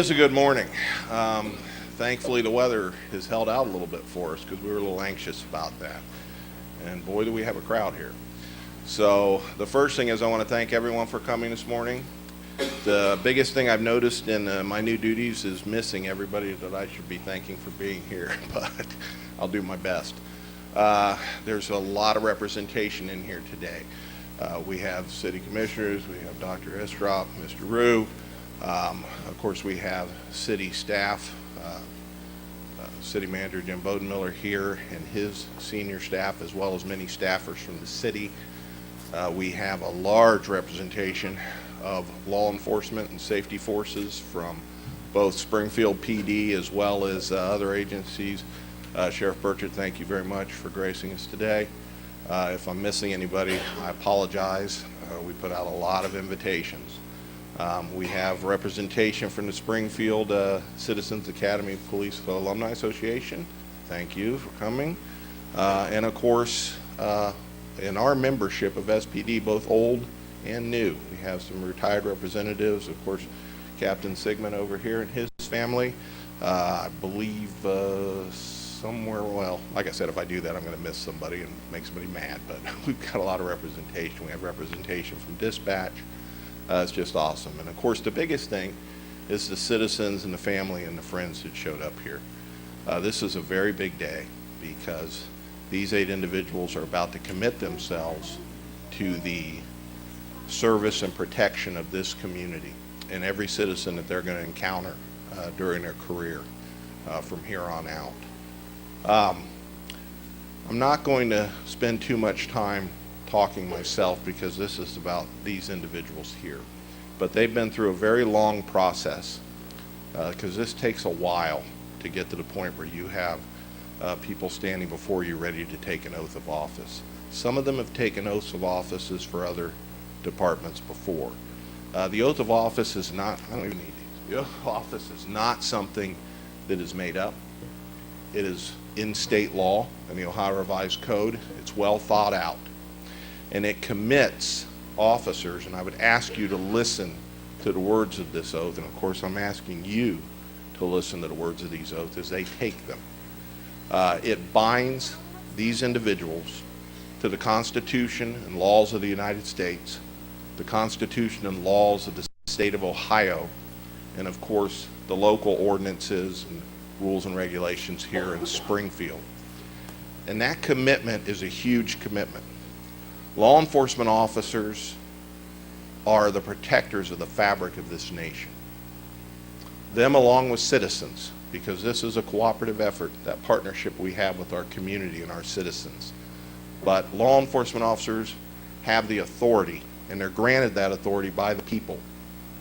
It's a good morning. Thankfully, the weather has held out a little bit for us because we were a little anxious about that. And boy, do we have a crowd here. So the first thing is I want to thank everyone for coming this morning. The biggest thing I've noticed in my new duties is missing everybody that I should be thanking for being here, but I'll do my best. There's a lot of representation in here today. We have city commissioners, we have Dr. Estrop, Mr. Rue. Of course, we have city staff, City Manager Jim Bodenmiller here and his senior staff, as well as many staffers from the city. We have a large representation of law enforcement and safety forces from both Springfield PD as well as other agencies. Sheriff Burchett, thank you very much for gracing us today. If I'm missing anybody, I apologize. We put out a lot of invitations. We have representation from the Springfield Citizens Academy Police Alumni Association. Thank you for coming. And of course, in our membership of SPD, both old and new, we have some retired representatives. Of course, Captain Sigmund over here and his family. I believe somewhere, well, like I said, if I do that, I'm going to miss somebody and make somebody mad, but we've got a lot of representation. We have representation from dispatch. It's just awesome. And of course, the biggest thing is the citizens and the family and the friends that showed up here. This is a very big day because these 8 individuals are about to commit themselves to the service and protection of this community and every citizen that they're going to encounter during their career from here on out. I'm not going to spend too much time talking myself because this is about these individuals here. But they've been through a very long process because this takes a while to get to the point where you have people standing before you ready to take an oath of office. Some of them have taken oaths of offices for other departments before. The oath of office is not, I don't even need these. The oath of office is not something that is made up. It is in state law and the Ohio Revised Code. It's well thought out. And it commits officers, and I would ask you to listen to the words of this oath, and of course I'm asking you to listen to the words of these oaths as they take them. It binds these individuals to the Constitution and laws of the United States, the Constitution and laws of the state of Ohio, and of course the local ordinances and rules and regulations here in Springfield. And that commitment is a huge commitment. Law enforcement officers are the protectors of the fabric of this nation. Them along with citizens, because this is a cooperative effort, that partnership we have with our community and our citizens. But law enforcement officers have the authority, and they're granted that authority by the people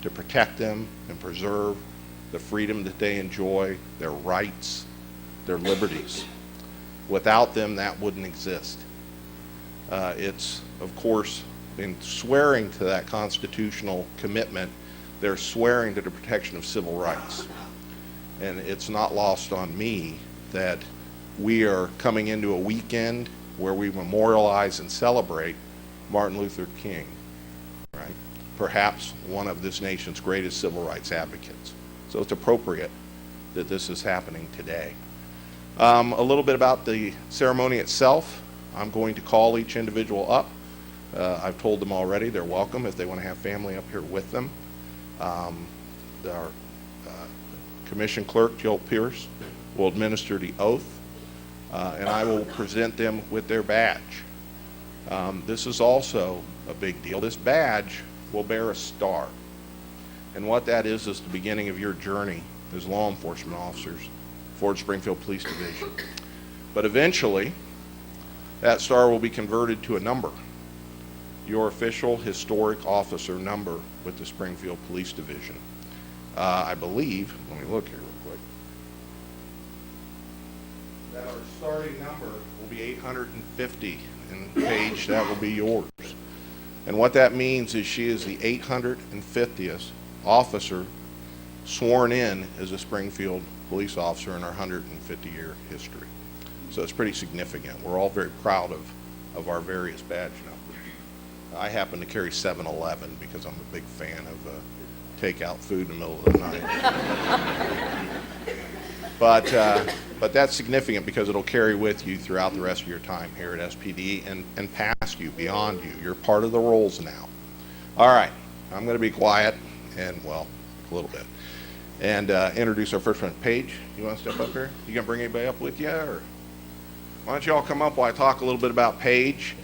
to protect them and preserve the freedom that they enjoy, their rights, their liberties. Without them, that wouldn't exist. It's, of course, in swearing to that constitutional commitment, they're swearing to the protection of civil rights. And it's not lost on me that we are coming into a weekend where we memorialize and celebrate Martin Luther King, right? Perhaps one of this nation's greatest civil rights advocates. So it's appropriate that this is happening today. A little bit about the ceremony itself. I'm going to call each individual up. I've told them already they're welcome if they want to have family up here with them. Our commission clerk, Jill Pierce, will administer the oath, and I will present them with their badge. This is also a big deal. This badge will bear a star. And what that is the beginning of your journey as law enforcement officers for the Springfield Police Division. But eventually, that star will be converted to a number, your official historic officer number with the Springfield Police Division. I believe, let me look here real quick, that our starting number will be 850, and Paige, that will be yours. And what that means is she is the 850th officer sworn in as a Springfield police officer in our 150-year history. So it's pretty significant. We're all very proud of our various badge numbers. I happen to carry 711 because I'm a big fan of take out food in the middle of the night. But that's significant because it'll carry with you throughout the rest of your time here at SPD and past you, beyond you. You're part of the roles now. All right, I'm going to be quiet and, well, a little bit. And introduce our first one. Paige, you want to step up here? You going to bring anybody up with you? Or why don't you all come up while I talk a little bit about Paige?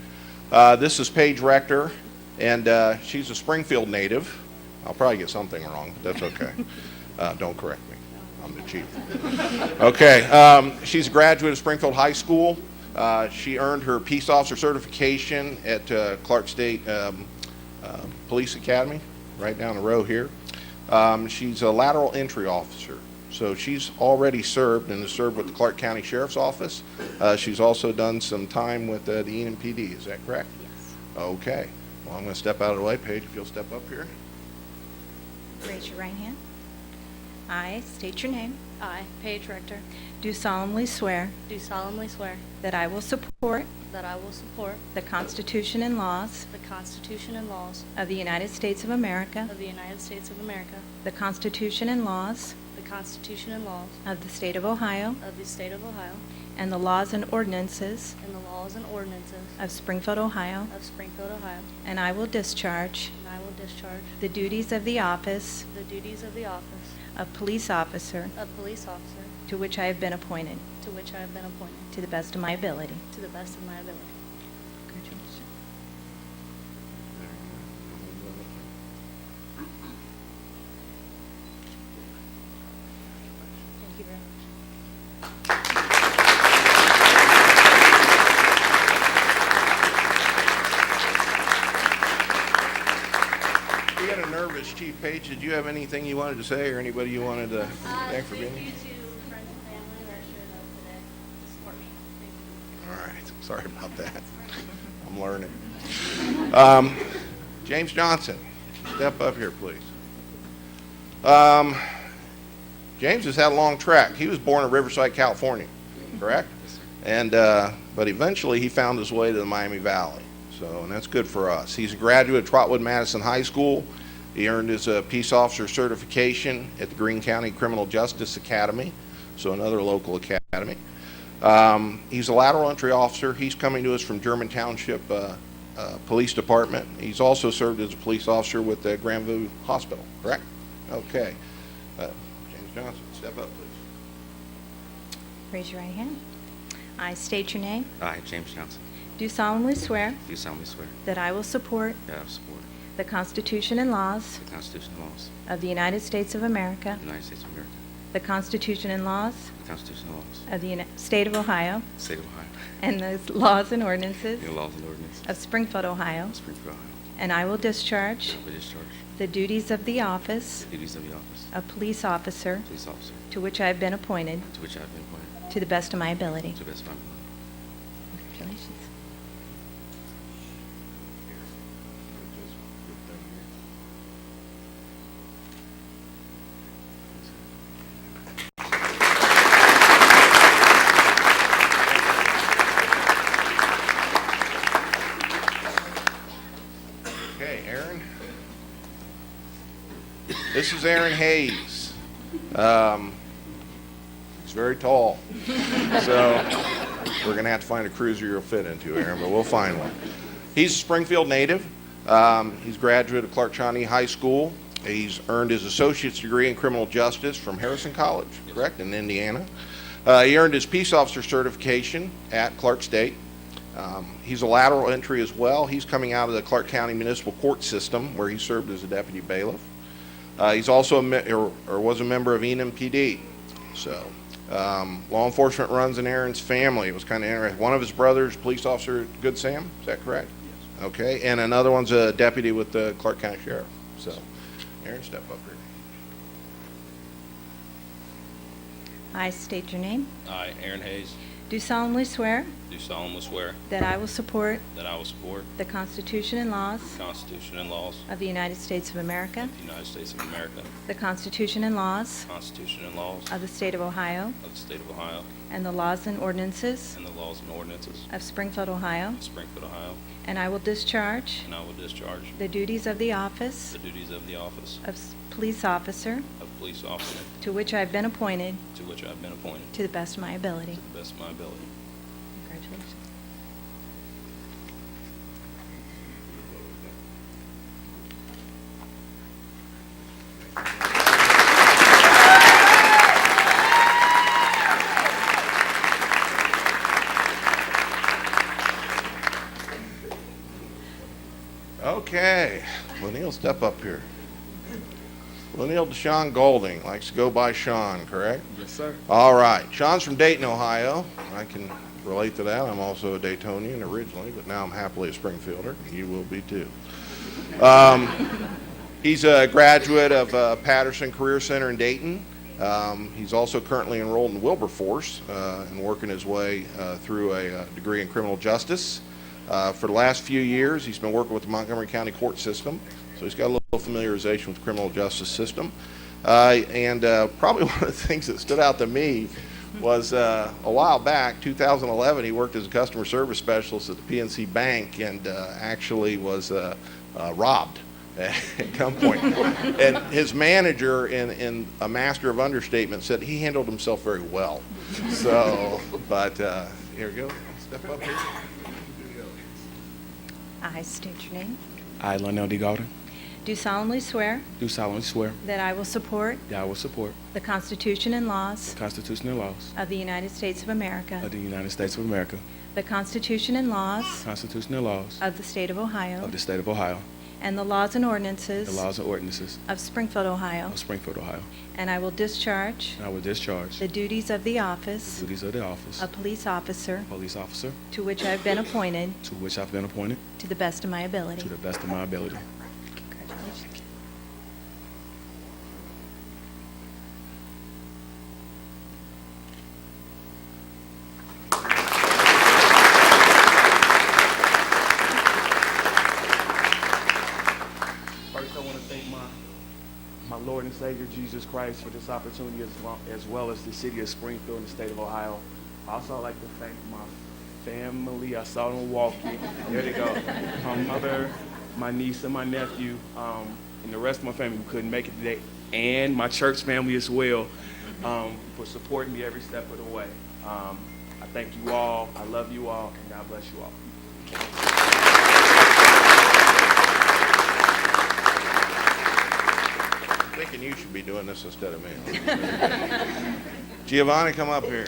This is Paige Rector, and she's a Springfield native. I'll probably get something wrong, but that's okay. Don't correct me. I'm the chief. Okay, she's a graduate of Springfield High School. She earned her Peace Officer certification at Clark State Police Academy, right down the row here. She's a lateral entry officer, so she's already served and has served with the Clark County Sheriff's Office. She's also done some time with the EMPD. Is that correct? Yes. Okay. Well, I'm going to step out of the way. Paige, if you'll step up here. Raise your right hand. I state your name. I, Paige Rector, Do solemnly swear do solemnly swear that I will support that I will support the Constitution and laws the Constitution and laws of the United States of America, of the United States of America, the Constitution and laws the Constitution and laws of the State of Ohio, of the State of Ohio, and the laws and ordinances and the laws and ordinances of Springfield, Ohio, of Springfield, Ohio, and I will discharge and I will discharge the duties of the office the duties of the office of police officer of police officer to which I have been appointed, to which I have been appointed, to the best of my ability. to the best of my ability. Congratulations. Thank you very much. You got a nervous Chief. Paige, did you have anything you wanted to say or anybody you wanted to thank for being here? Thank you to friends and family that showed up today to support me. Thank you. All right. Sorry about that. I'm learning. James Johnson, step up here, please. James has had a long trek. He was born in Riverside, California, correct? And but eventually he found his way to the Miami Valley. So, and that's good for us. He's a graduate of Trotwood Madison High School. He earned his Peace Officer certification at the Greene County Criminal Justice Academy, so another local academy. He's a lateral entry officer. He's coming to us from German Township Police Department. He's also served as a police officer with the Grandview Hospital, correct? Okay. James Johnson, step up, please. Raise your right hand. I state your name. I, James Johnson, Do solemnly swear do solemnly swear that I will support that I will support the Constitution and laws the Constitution and laws of the United States of America, of the United States of America, the Constitution and laws the Constitution and laws of the State of Ohio, of the State of Ohio, and the laws and ordinances and the laws and ordinances of Springfield, Ohio, of Springfield, Ohio. and I will discharge I will discharge the duties of the office the duties of the office of police officer of police officer to which I have been appointed to which I have been appointed to the best of my ability. to the best of my ability. Congratulations. Okay, Aaron. This is Aaron Hayes. He's very tall. So we're going to have to find a cruiser you'll fit into, Aaron, but we'll find one. He's a Springfield native. He's a graduate of Clark County High School. He's earned his associate's degree in criminal justice from Harrison College, correct, in Indiana. He earned his peace officer certification at Clark State. He's a lateral entry as well. He's coming out of the Clark County Municipal Court System, where he served as a deputy bailiff. He's also was a member of EMPD. So, law enforcement runs in Aaron's family. It was kind of interesting. One of his brothers, police officer, Good Sam. Is that correct? Yes. Okay, and another one's a deputy with the Clark County Sheriff. So, Aaron, step up here. I state your name. I, Aaron Hayes, do solemnly swear do solemnly swear that I will support that I will support the Constitution and laws the Constitution and laws of the United States of America, of the United States of America, the Constitution and laws the Constitution and laws of the State of Ohio, of the State of Ohio, and the laws and ordinances and the laws and ordinances of Springfield, Ohio, of Springfield, Ohio, and I will discharge and I will discharge the duties of the office the duties of the office of police officer of police officer to which I have been appointed to which I have been appointed to the best of my ability. to the best of my ability. Congratulations. Okay, Laniel, step up here. Laniel Deshaun Golding, likes to go by Sean, correct? Yes, sir. All right, Sean's from Dayton, Ohio. I can relate to that. I'm also a Daytonian originally, but now I'm happily a Springfielder. You will be too. He's a graduate of Patterson Career Center in Dayton. He's also currently enrolled in Wilberforce and working his way through a degree in criminal justice. For the last few years, he's been working with the Montgomery County court system, so he's got a little familiarization with the criminal justice system. And probably one of the things that stood out to me was a while back, 2011, he worked as a customer service specialist at the PNC Bank and actually was robbed at gunpoint. And his manager, in a master of understatement, said he handled himself very well. So, but here we go. Step up here. I state your name. I, Lionel D. Golden, Do solemnly swear do solemnly swear that I will support that I will support the Constitution and laws the Constitution and laws of the United States of America, of the United States of America, the Constitution and laws the Constitution and laws of the State of Ohio, of the State of Ohio, and the laws and the ordinances laws and ordinances of Springfield, Ohio, of Springfield, Ohio, and I will discharge and I will discharge the the duties of the office duties of the office of police officer police officer to which I have been appointed to which I've been appointed to the best of my ability. to the best of my ability. Congratulations. First, I want to thank my Lord and Savior, Jesus Christ, for this opportunity as well as the city of Springfield and the state of Ohio. I also like to thank my family. I saw them walking. There they go. My mother, my niece, and my nephew, and the rest of my family who couldn't make it today, and my church family as well, for supporting me every step of the way. I thank you all. I love you all, and God bless you all. I'm thinking you should be doing this instead of me. Giovanni, come up here.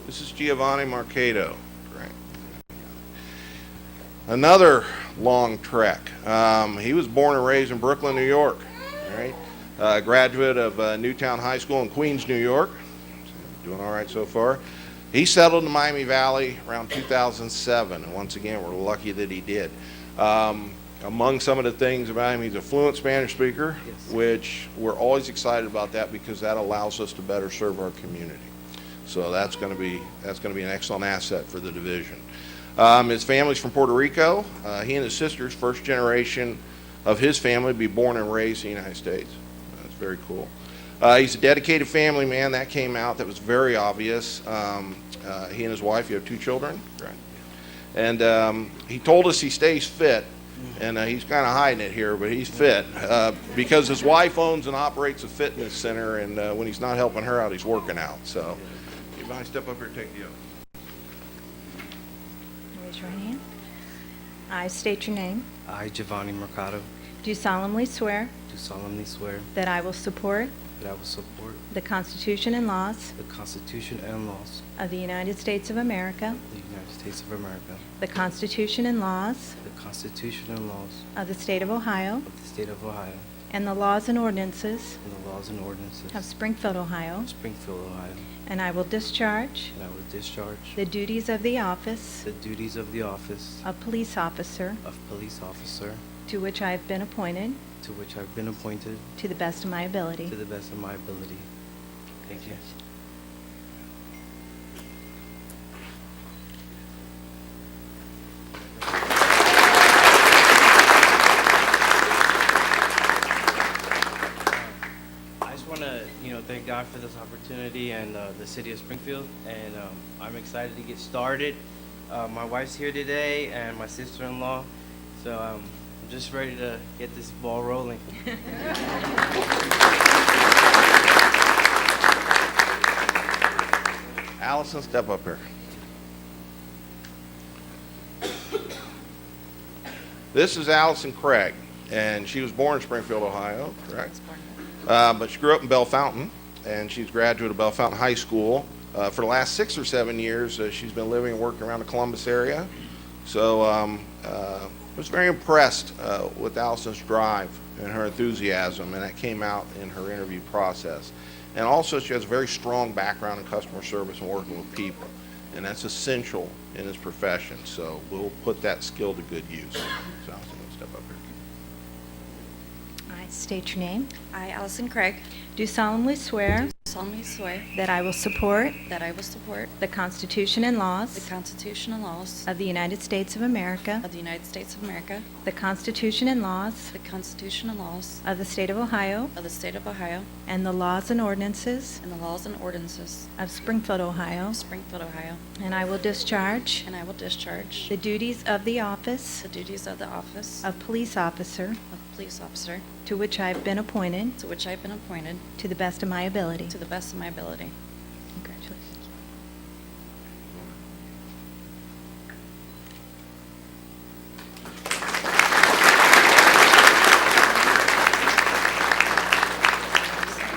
This is Giovanni Marcado. Right. Another long trek. He was born and raised in Brooklyn, New York. Right. Graduate of Newtown High School in Queens, New York. Doing all right so far. He settled in the Miami Valley around 2007, and once again, we're lucky that he did. Among some of the things about him, he's a fluent Spanish speaker, which we're always excited about that because that allows us to better serve our community. So that's going to be an excellent asset for the division. His family's from Puerto Rico. He and his sister's first generation of his family be born and raised in the United States. That's very cool. He's a dedicated family man. That came out. That was very obvious. He and his wife, you have 2 children? Right. And he told us he stays fit. And he's kind of hiding it here, but he's fit because his wife owns and operates a fitness center, and when he's not helping her out, he's working out. So, you mind step up here and take the oath? Raise your right hand. I state your name. I, Giovanni Marcado, Do solemnly swear do solemnly swear that I will support that I will support the Constitution and laws the Constitution and laws of the United States of America, of the United States of America, the Constitution and laws the Constitution and laws of the State of Ohio, of the State of Ohio, and the laws and ordinances and the laws and ordinances of Springfield, Ohio, of Springfield, Ohio, and I will discharge and I will discharge the duties of the office the duties of the office of police officer of police officer to which I have been appointed to which I have been appointed to the best of my ability. to the best of my ability. Thank you. want to, thank God for this opportunity and the city of Springfield, and I'm excited to get started. My wife's here today, and my sister-in-law, so I'm just ready to get this ball rolling. Allison, step up here. This is Allyson Craig, and she was born in Springfield, Ohio, correct? But she grew up in Bell Fountain, and she's a graduate of Bell Fountain High School. For the last 6 or 7 years, she's been living and working around the Columbus area. So I was very impressed with Allison's drive and her enthusiasm, and that came out in her interview process. And also, she has a very strong background in customer service and working with people, and that's essential in this profession. So we'll put that skill to good use. So Allison, step up here. I state your name. I, Allyson Craig, Do solemnly swear solemnly swear that I will support that I will support the Constitution and the laws Constitution and laws of the United States of America, of the United States of America, the Constitution and laws the Constitution and laws of the State of Ohio, of the State of Ohio, and the laws and ordinances and the laws and ordinances of Springfield, Ohio, of Springfield, Ohio, and I will discharge and I will discharge the duties of the office the duties of the office of police officer of police officer to which I have been appointed to which I have been appointed to the best of my ability. to the best of my ability. Congratulations.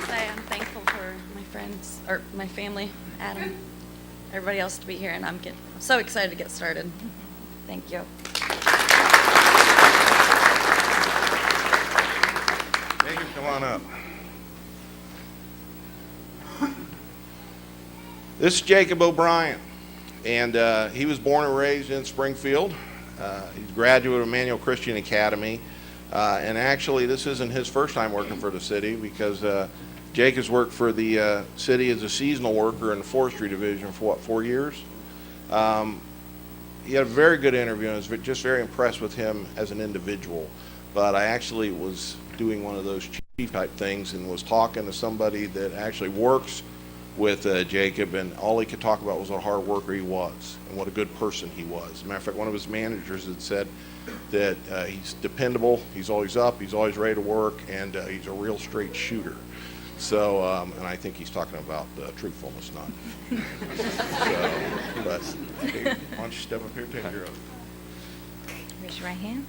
Say I'm thankful for my friends, or my family, Adam, everybody else to be here, and I'm so excited to get started. Thank you. Jacob, come on up. This is Jacob O'Brien, and he was born and raised in Springfield. He's a graduate of Emmanuel Christian Academy, and actually this isn't his first time working for the city, because Jacob's worked for the city as a seasonal worker in the forestry division for 4 years? He had a very good interview, and I was just very impressed with him as an individual. But I actually was doing one of those chief type things and was talking to somebody that actually works with Jacob, and all he could talk about was what a hard worker he was and what a good person he was. As a matter of fact, one of his managers had said that he's dependable, he's always up, he's always ready to work, and he's a real straight shooter. So, and I think he's talking about truthfulness, not. But hey, why don't you step up here and take your oath? Raise your right hand.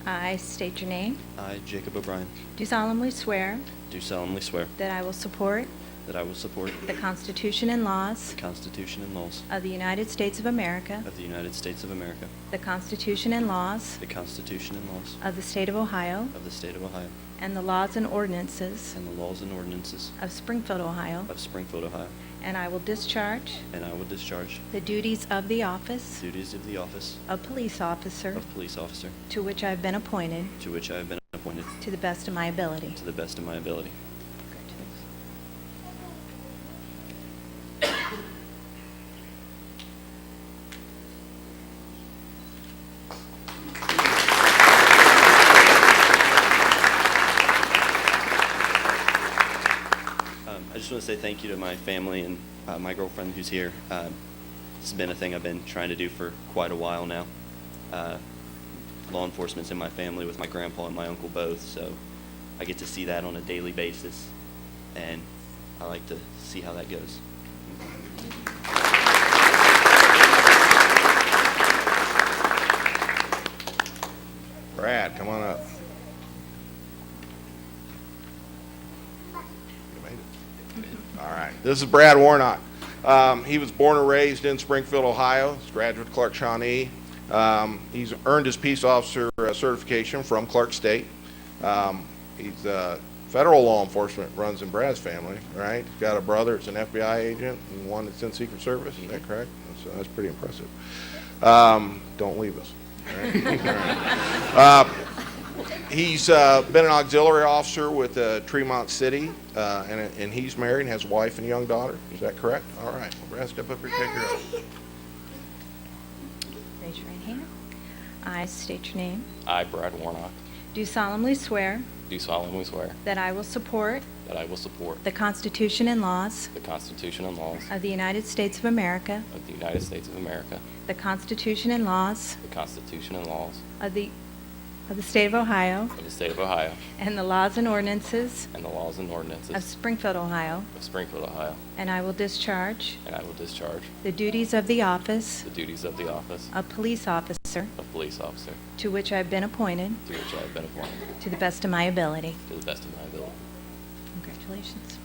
I state your name. I, Jacob O'Brien, Do solemnly swear do solemnly swear that I will support that I will support the Constitution and laws the Constitution and laws of the United States of America, of the United States of America, the Constitution and laws the Constitution and laws of the State of Ohio, of the State of Ohio, and the laws and ordinances and the laws and ordinances of Springfield, Ohio, of Springfield, Ohio, and I will discharge and I will discharge the duties of the office the duties of the office of police officer of police officer to which I have been appointed to which I have been appointed to the best of my ability. to the best of my ability. Congratulations. I just want to say thank you to my family and my girlfriend who's here. This has been a thing I've been trying to do for quite a while now. Law enforcement's in my family with my grandpa and my uncle both, so I get to see that on a daily basis, and I like to see how that goes. Brad, come on up. You made it. All right. This is Brad Warnock. He was born and raised in Springfield, Ohio. He's a graduate of Clark Shawnee. He's earned his peace officer certification from Clark State. He's federal law enforcement runs in Brad's family, right? He's got a brother that's an FBI agent and one that's in Secret Service. Is that correct? That's pretty impressive. Don't leave us. All right. He's been an auxiliary officer with Tremont City, and he's married and has a wife and a young daughter. Is that correct? All right. Well, Brad, step up here and take your oath. Raise your right hand. I state your name. I, Brad Warnock, Do solemnly swear do solemnly swear that I will support that I will support the Constitution and laws the Constitution and laws of the United States of America, of the United States of America, the Constitution and laws the Constitution and laws of the State of Ohio, of the State of Ohio, and the laws and ordinances and the laws and of ordinances Springfield, Ohio, of Springfield, Ohio, and I will discharge and I will discharge the duties of the office the duties of the office of police officer of police officer to which I have been appointed to which I have been appointed to the best of my ability. to the best of my ability. Congratulations.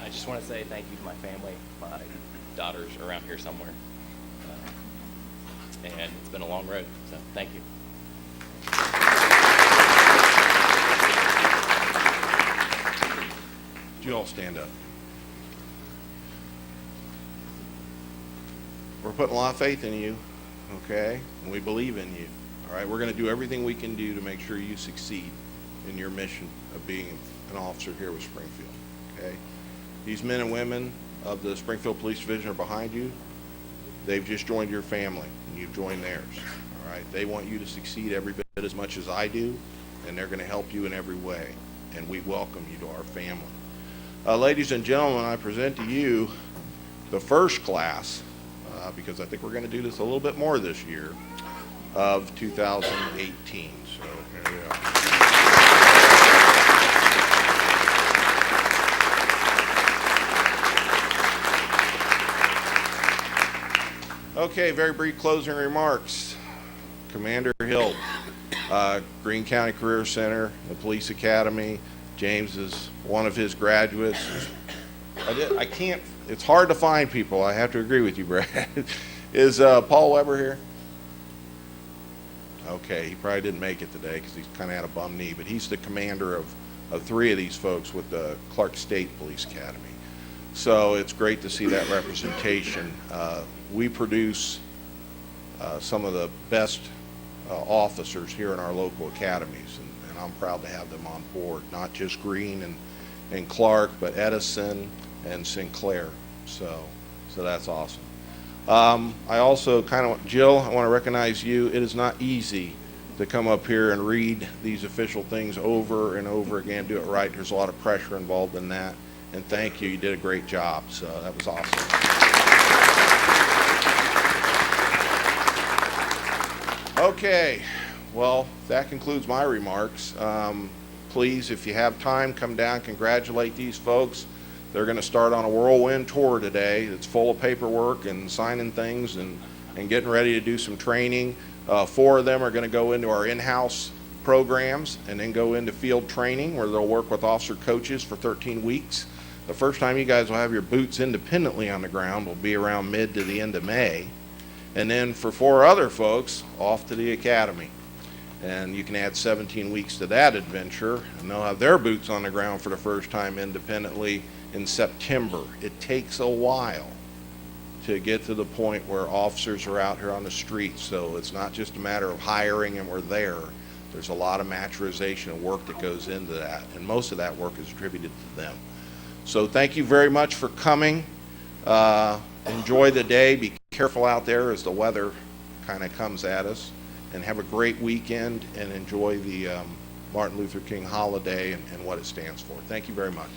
I just want to say thank you to my family. My daughter's around here somewhere. And it's been a long road, so thank you. Would you all stand up? We're putting a lot of faith in you, okay? And we believe in you, all right? We're going to do everything we can do to make sure you succeed in your mission of being an officer here with Springfield, okay? These men and women of the Springfield Police Division are behind you. They've just joined your family, and you've joined theirs, all right? They want you to succeed every bit as much as I do, and they're going to help you in every way, and we welcome you to our family. Ladies and gentlemen, I present to you the first class, because I think we're going to do this a little bit more this year, of 2018. So here we are. Okay, very brief closing remarks. Commander Hill, Greene County Career Center, the Police Academy. James is one of his graduates. I can't, it's hard to find people. I have to agree with you, Brad. Is Paul Weber here? Okay, he probably didn't make it today because he's kind of had a bum knee, but he's the commander of three of these folks with the Clark State Police Academy. So it's great to see that representation. We produce some of the best officers here in our local academies, and I'm proud to have them on board, not just Greene and Clark, but Edison and Sinclair. So that's awesome. I also Jill, I want to recognize you. It is not easy to come up here and read these official things over and over again, do it right. There's a lot of pressure involved in that. And thank you. You did a great job. So that was awesome. Okay. Well, that concludes my remarks. Please, if you have time, come down, congratulate these folks. They're going to start on a whirlwind tour today. It's full of paperwork and signing things and getting ready to do some training. 4 of them are going to go into our in-house programs and then go into field training where they'll work with officer coaches for 13 weeks. The first time you guys will have your boots independently on the ground will be around mid to the end of May. And then for 4 other folks, off to the academy. And you can add 17 weeks to that adventure, and they'll have their boots on the ground for the first time independently in September. It takes a while to get to the point where officers are out here on the streets, so it's not just a matter of hiring and we're there. There's a lot of maturization and work that goes into that, and most of that work is attributed to them. So thank you very much for coming. Enjoy the day. Be careful out there as the weather kind of comes at us. And have a great weekend and enjoy the Martin Luther King holiday and what it stands for. Thank you very much.